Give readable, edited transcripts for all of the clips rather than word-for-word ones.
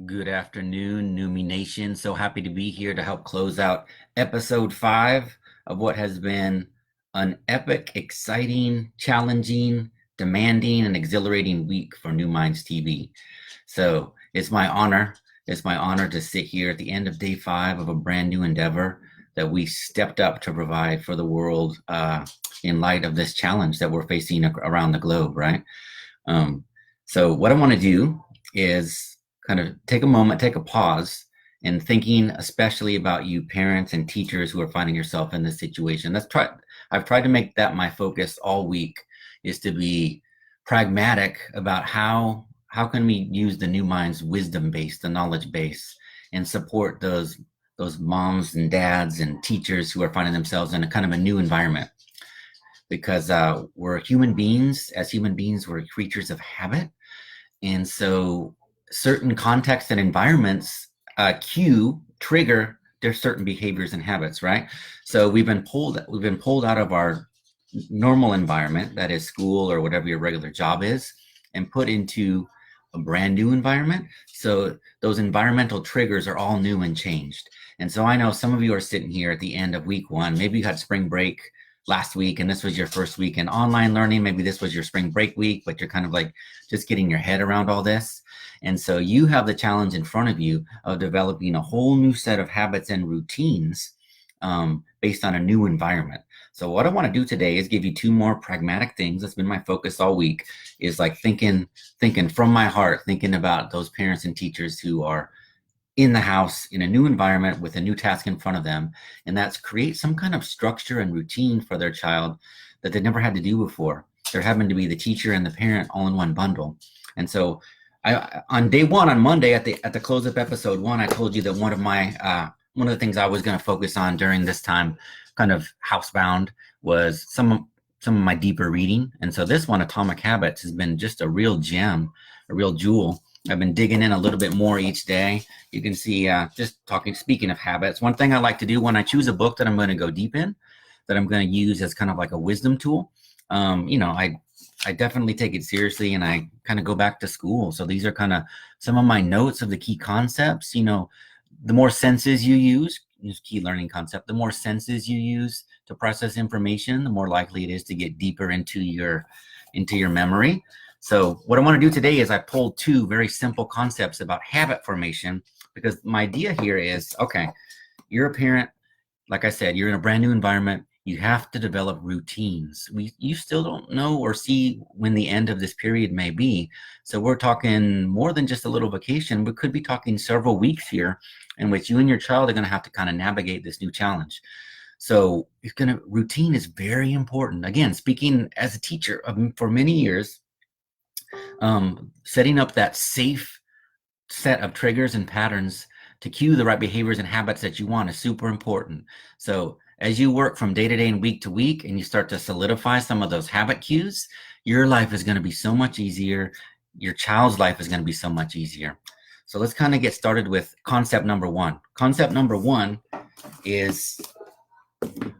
Good afternoon, Numi Nation. So happy to be here to help close out episode 5 of what has been an epic, exciting, challenging, demanding, and exhilarating week for New Minds TV. So it's my honor. It's my honor to sit here at the end of day 5 of a brand new endeavor that we stepped up to provide for the world in light of this challenge that we're facing around the globe, right? Um, so what I want to do is kind of take a moment, take a pause, and thinking especially about you parents and teachers who are finding yourself in this situation. I've tried to make that my focus all week, is to be pragmatic about how can we use the New Minds wisdom base, the knowledge base, and support those moms and dads and teachers who are finding themselves in a kind of a new environment, because we're human beings. As human beings, we're creatures of habit, and so certain contexts and environments trigger there's certain behaviors and habits, right? So we've been pulled out of our normal environment, that is school or whatever your regular job is, and put into a brand new environment. So those environmental triggers are all new and changed. And so I know some of you are sitting here at the end of week 1. Maybe you had spring break last week and this was your first week in online learning. Maybe this was your spring break week, but you're kind of like just getting your head around all this. And so you have the challenge in front of you of developing a whole new set of habits and routines based on a new environment. So what I want to do today is give you 2 more pragmatic things. That's been my focus all week, is like thinking from my heart, thinking about those parents and teachers who are in the house in a new environment with a new task in front of them. And that's create some kind of structure and routine for their child that they never had to do before. They're having to be the teacher and the parent all in one bundle. And so on day 1, on Monday, at the close of episode 1, I told you that one of the things I was going to focus on during this time, kind of housebound, was some of my deeper reading. And so this one, Atomic Habits, has been just a real gem, a real jewel. I've been digging in a little bit more each day. You can see, speaking of habits, one thing I like to do when I choose a book that I'm going to go deep in, that I'm going to use as kind of like a wisdom tool, I definitely take it seriously, and I kind of go back to school. So these are kind of some of my notes of the key concepts. The more senses you use key learning concept, the more senses you use to process information, the more likely it is to get deeper into your memory. So what I want to do today is I pulled 2 very simple concepts about habit formation, because my idea here is, okay, you're a parent. Like I said, you're in a brand new environment. You have to develop routines. You still don't know or see when the end of this period may be. So we're talking more than just a little vacation. We could be talking several weeks here in which you and your child are going to have to kind of navigate this new challenge. So routine is very important. Again, speaking as a teacher for many years, setting up that safe set of triggers and patterns to cue the right behaviors and habits that you want is super important. So as you work from day to day and week to week, and you start to solidify some of those habit cues, your life is going to be so much easier. Your child's life is going to be so much easier. So let's kind of get started with concept number 1. Concept number 1 is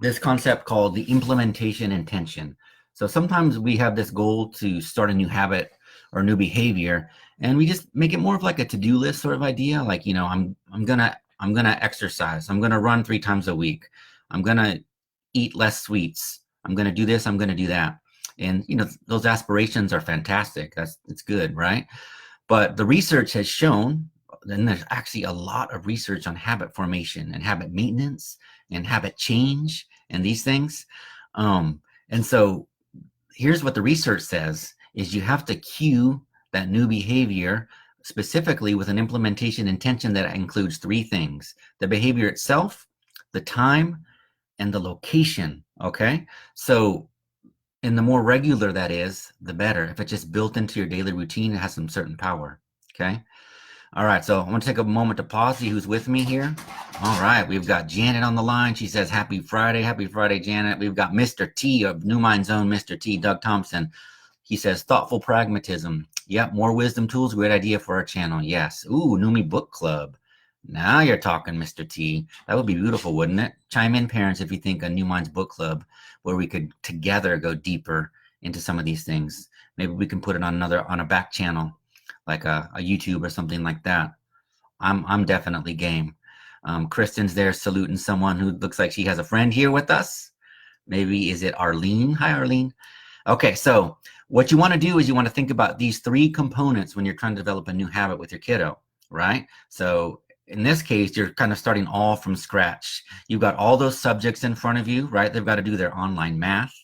this concept called the implementation intention. So sometimes we have this goal to start a new habit or new behavior, and we just make it more of like a to-do list sort of idea. Like, I'm gonna exercise. I'm gonna run 3 times a week. I'm gonna eat less sweets. I'm gonna do this. I'm gonna do that. And those aspirations are fantastic. It's good, right? But the research has shown, and there's actually a lot of research on habit formation and habit maintenance and habit change and these things. And so here's what the research says, is you have to cue that new behavior specifically with an implementation intention that includes 3 things: the behavior itself, the time, and the location. Okay. So, and the more regular that is, the better. If it's just built into your daily routine, it has some certain power. Okay. All right. So I want to take a moment to pause, see who's with me here. All right. We've got Janet on the line. She says, Happy Friday. Happy Friday, Janet. We've got Mr. T of New Mind's Own Mr. T, Doug Thompson. He says, thoughtful pragmatism. Yep. More wisdom tools. Great idea for our channel. Yes. Ooh, Numi Book Club. Now you're talking, Mr. T. That would be beautiful, wouldn't it? Chime in, parents, if you think a New Minds Book Club where we could together go deeper into some of these things. Maybe we can put it on a back channel, like a YouTube or something like that. I'm definitely game. Kristen's there saluting someone who looks like she has a friend here with us. Maybe is it Arlene? Hi, Arlene. Okay, so what you want to do is you want to think about these three components when you're trying to develop a new habit with your kiddo, right? So in this case, you're kind of starting all from scratch. You've got all those subjects in front of you, right? They've got to do their online math,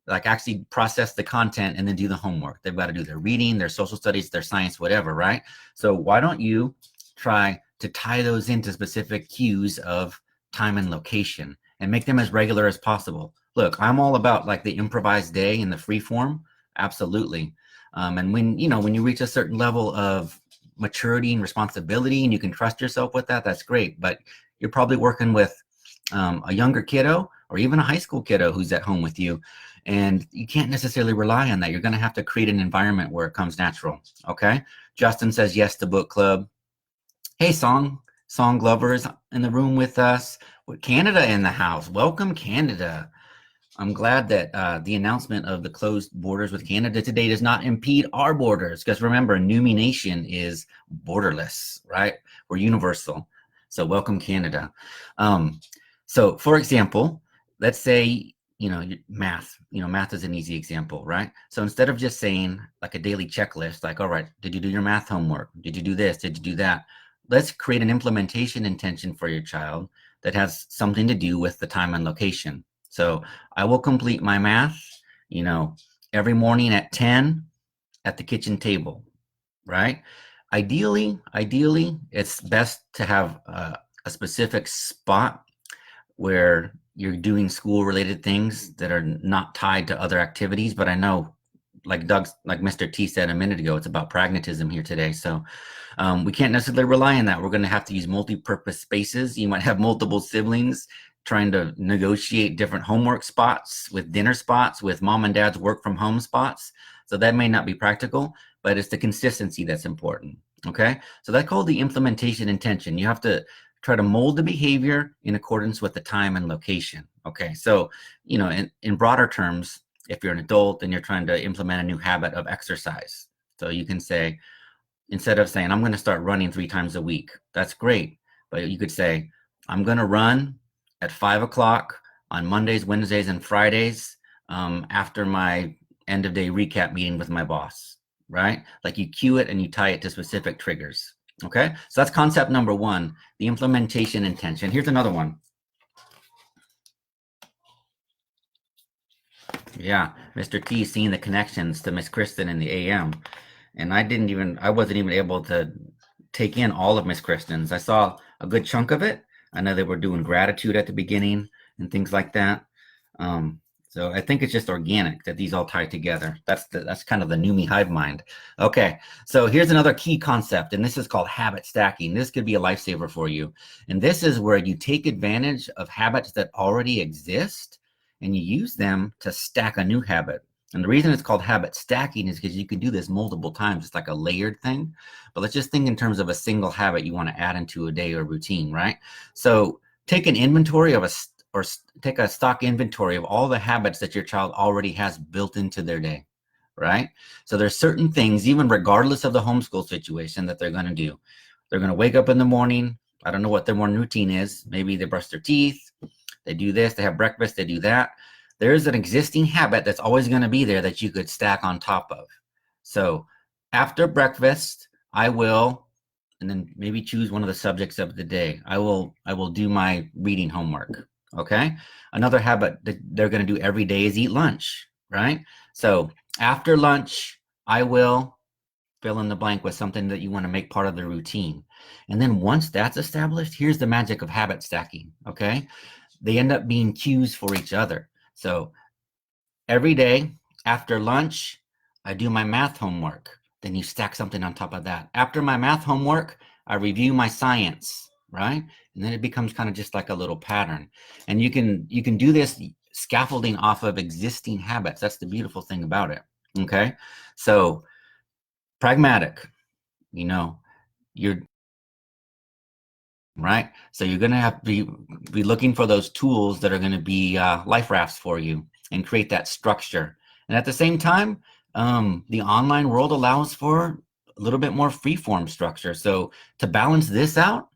like actually process the content and then do the homework. They've got to do their reading, their social studies, their science, whatever, right? So why don't you try to tie those into specific cues of time and location and make them as regular as possible? Look, I'm all about like the improvised day and the free form. Absolutely. And when, when you reach a certain level of maturity and responsibility and you can trust yourself with that, that's great. But you're probably working with a younger kiddo or even a high school kiddo who's at home with you. And you can't necessarily rely on that. You're going to have to create an environment where it comes natural. Okay. Justin says yes to book club. Hey, Song Glover is in the room with us. With Canada in the house. Welcome, Canada. I'm glad that the announcement of the closed borders with Canada today does not impede our borders. Because remember, Numi Nation is borderless, right? We're universal. So welcome, Canada. So for example, let's say, math, math is an easy example, right? So instead of just saying like a daily checklist, like, all right, did you do your math homework? Did you do this? Did you do that? Let's create an implementation intention for your child that has something to do with the time and location. So I will complete my math, every morning at 10 at the kitchen table, right? Ideally, it's best to have a specific spot where you're doing school related things that are not tied to other activities. But I know, like Mr. T said a minute ago, it's about pragmatism here today. So we can't necessarily rely on that. We're going to have to use multi-purpose spaces. You might have multiple siblings trying to negotiate different homework spots with dinner spots with mom and dad's work from home spots. So that may not be practical, but it's the consistency that's important. Okay. So that's called the implementation intention. You have to try to mold the behavior in accordance with the time and location. Okay. So, in broader terms, if you're an adult and you're trying to implement a new habit of exercise, so you can say, instead of saying, I'm going to start running 3 times a week, that's great. But you could say, I'm going to run at 5 o'clock on Mondays, Wednesdays, and Fridays after my end of day recap meeting with my boss, right? Like you cue it and you tie it to specific triggers. Okay. So that's concept number 1, the implementation intention. Here's another one. Yeah. Mr. T seeing the connections to Miss Kristen in the AM. And I wasn't even able to take in all of Miss Kristen's. I saw a good chunk of it. I know they were doing gratitude at the beginning and things like that. So I think it's just organic that these all tie together. That's kind of the Numi hive mind. Okay, so here's another key concept, and this is called habit stacking. This could be a lifesaver for you. And this is where you take advantage of habits that already exist and you use them to stack a new habit. And the reason it's called habit stacking is because you can do this multiple times. It's like a layered thing. But let's just think in terms of a single habit you want to add into a day or routine, right? So take an inventory of take a stock inventory of all the habits that your child already has built into their day, right? So there's certain things, even regardless of the homeschool situation, that they're going to do. They're going to wake up in the morning. I don't know what their morning routine is. Maybe they brush their teeth. They do this. They have breakfast. They do that. There's an existing habit that's always going to be there that you could stack on top of. So after breakfast, I will, and then maybe choose one of the subjects of the day. I will do my reading homework. Okay. Another habit that they're going to do every day is eat lunch, right? So after lunch, I will fill in the blank with something that you want to make part of the routine. And then once that's established, here's the magic of habit stacking. Okay. They end up being cues for each other. So every day after lunch, I do my math homework. Then you stack something on top of that. After my math homework, I review my science, right? And then it becomes kind of just like a little pattern. And you can do this scaffolding off of existing habits. That's the beautiful thing about it. Okay. So pragmatic, you're right. So you're going to have to be looking for those tools that are going to be life rafts for you and create that structure. And at the same time, the online world allows for little bit more freeform structure. So to balance this out,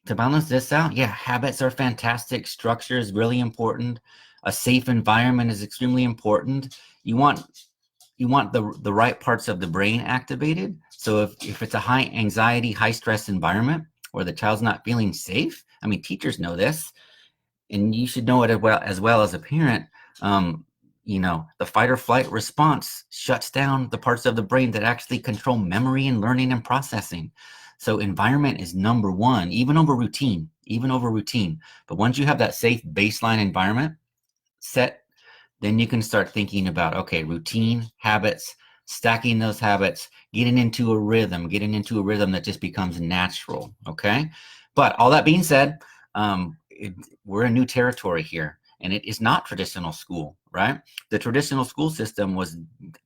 yeah, habits are fantastic. Structure is really important. A safe environment is extremely important. You want the right parts of the brain activated. So if it's a high anxiety, high stress environment where the child's not feeling safe, I mean, teachers know this, and you should know it as well as a parent. The fight or flight response shuts down the parts of the brain that actually control memory and learning and processing. So environment is number one, even over routine. But once you have that safe baseline environment set, then you can start thinking about, okay, routine, habits, stacking those habits, getting into a rhythm that just becomes natural. Okay. But all that being said, we're in new territory here, and it is not traditional school, right? The traditional school system was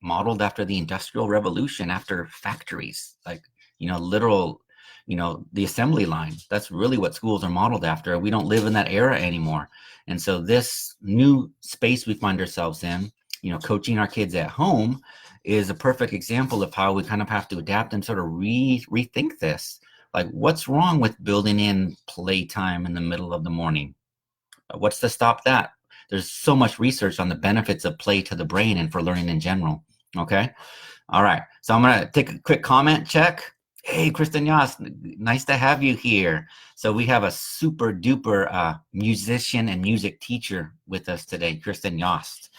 modeled after the Industrial Revolution, after factories, like, literal, the assembly line. That's really what schools are modeled after. We don't live in that era anymore. And so this new space we find ourselves in, coaching our kids at home, is a perfect example of how we kind of have to adapt and sort of rethink this. Like, what's wrong with building in playtime in the middle of the morning? What's to stop that? There's so much research on the benefits of play to the brain and for learning in general. Okay. All right. So I'm going to take a quick comment check. Hey, Kristen Yost, nice to have you here. So we have a super duper musician and music teacher with us today, Kristen Yost.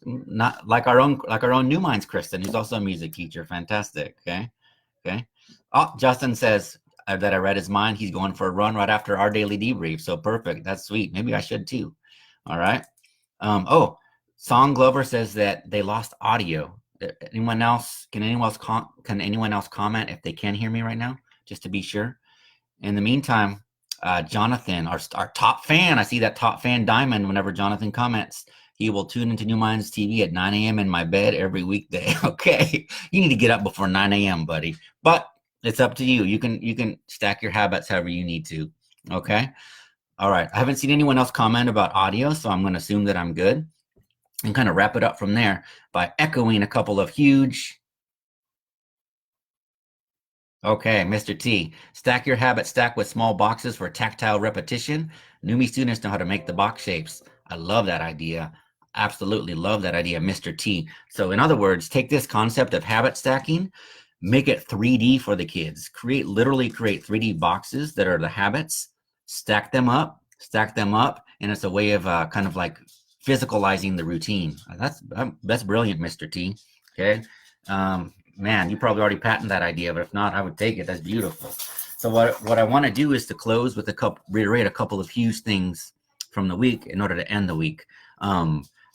Not like our own New Minds Kristen, who's also a music teacher. Fantastic. Okay. Oh, Justin says that I read his mind. He's going for a run right after our daily debrief. So perfect. That's sweet. Maybe I should too. All right. Song Glover says that they lost audio. Anyone else? Can anyone else comment if they can hear me right now, just to be sure? In the meantime, Jonathan, our top fan, I see that top fan diamond whenever Jonathan comments. He will tune into New Minds TV at 9 a.m. in my bed every weekday. Okay, you need to get up before 9 a.m., buddy. But it's up to you. You can stack your habits however you need to. Okay. All right. I haven't seen anyone else comment about audio, so I'm going to assume that I'm good and kind of wrap it up from there by echoing a couple of huge. Okay, Mr. T, stack your habits stack with small boxes for tactile repetition. Newbie students know how to make the box shapes. I love that idea. Absolutely love that idea, Mr. T. So in other words, take this concept of habit stacking, make it 3D for the kids. Literally create 3D boxes that are the habits, stack them up, and it's a way of kind of like physicalizing the routine. That's brilliant, Mr. T. Okay. Man, you probably already patented that idea, but if not, I would take it. That's beautiful. So what I want to do is to close with reiterate a couple of huge things from the week in order to end the week.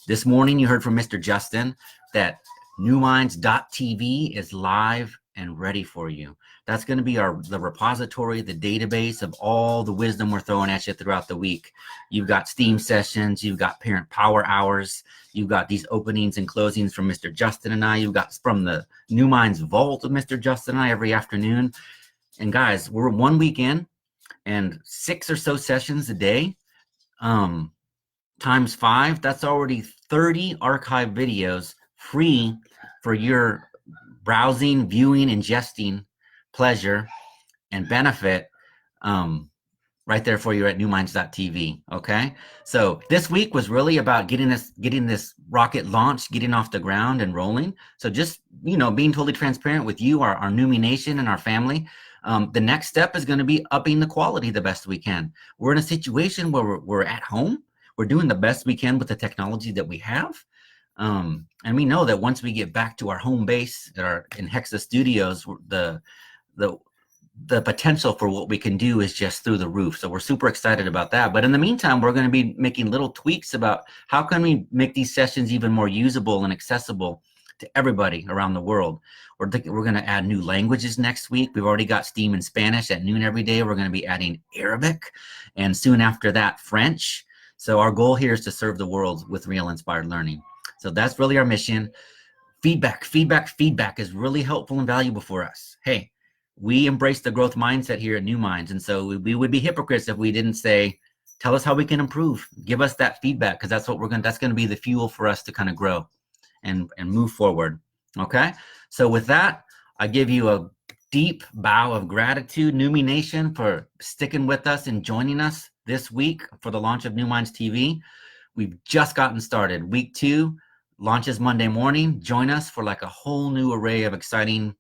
This morning, you heard from Mr. Justin that newminds.tv is live and ready for you. That's going to be the repository, the database of all the wisdom we're throwing at you throughout the week. You've got STEAM sessions, you've got parent power hours, you've got these openings and closings from Mr. Justin and I, you've got from the New Minds Vault with Mr. Justin and I every afternoon. And guys, we're 1 week in and 6 or so sessions a day, times 5, that's already 30 archive videos free for your browsing, viewing, ingesting pleasure and benefit, right there for you at newminds.tv. Okay. So this week was really about getting this rocket launched, getting off the ground and rolling. So just, being totally transparent with you, our Newmie Nation and our family. The next step is going to be upping the quality the best we can. We're in a situation where we're at home. We're doing the best we can with the technology that we have. And we know that once we get back to our home base in Hexa Studios, the potential for what we can do is just through the roof. So we're super excited about that. But in the meantime, we're going to be making little tweaks about how can we make these sessions even more usable and accessible to everybody around the world. We're going to add new languages next week. We've already got STEAM and Spanish at noon every day. We're going to be adding Arabic, and soon after that, French. So our goal here is to serve the world with real inspired learning. So that's really our mission. Feedback is really helpful and valuable for us. Hey, we embrace the growth mindset here at New Minds. And so we would be hypocrites if we didn't say, tell us how we can improve. Give us that feedback, because that's going to be the fuel for us to kind of grow and move forward. Okay. So with that, I give you a deep bow of gratitude, Numi Nation, for sticking with us and joining us this week for the launch of New Minds TV. We've just gotten started. Week 2 launches Monday morning. Join us for like a whole new array of exciting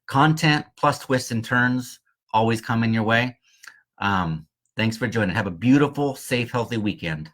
content, plus twists and turns, always coming your way. Thanks for joining. Have a beautiful, safe, healthy weekend.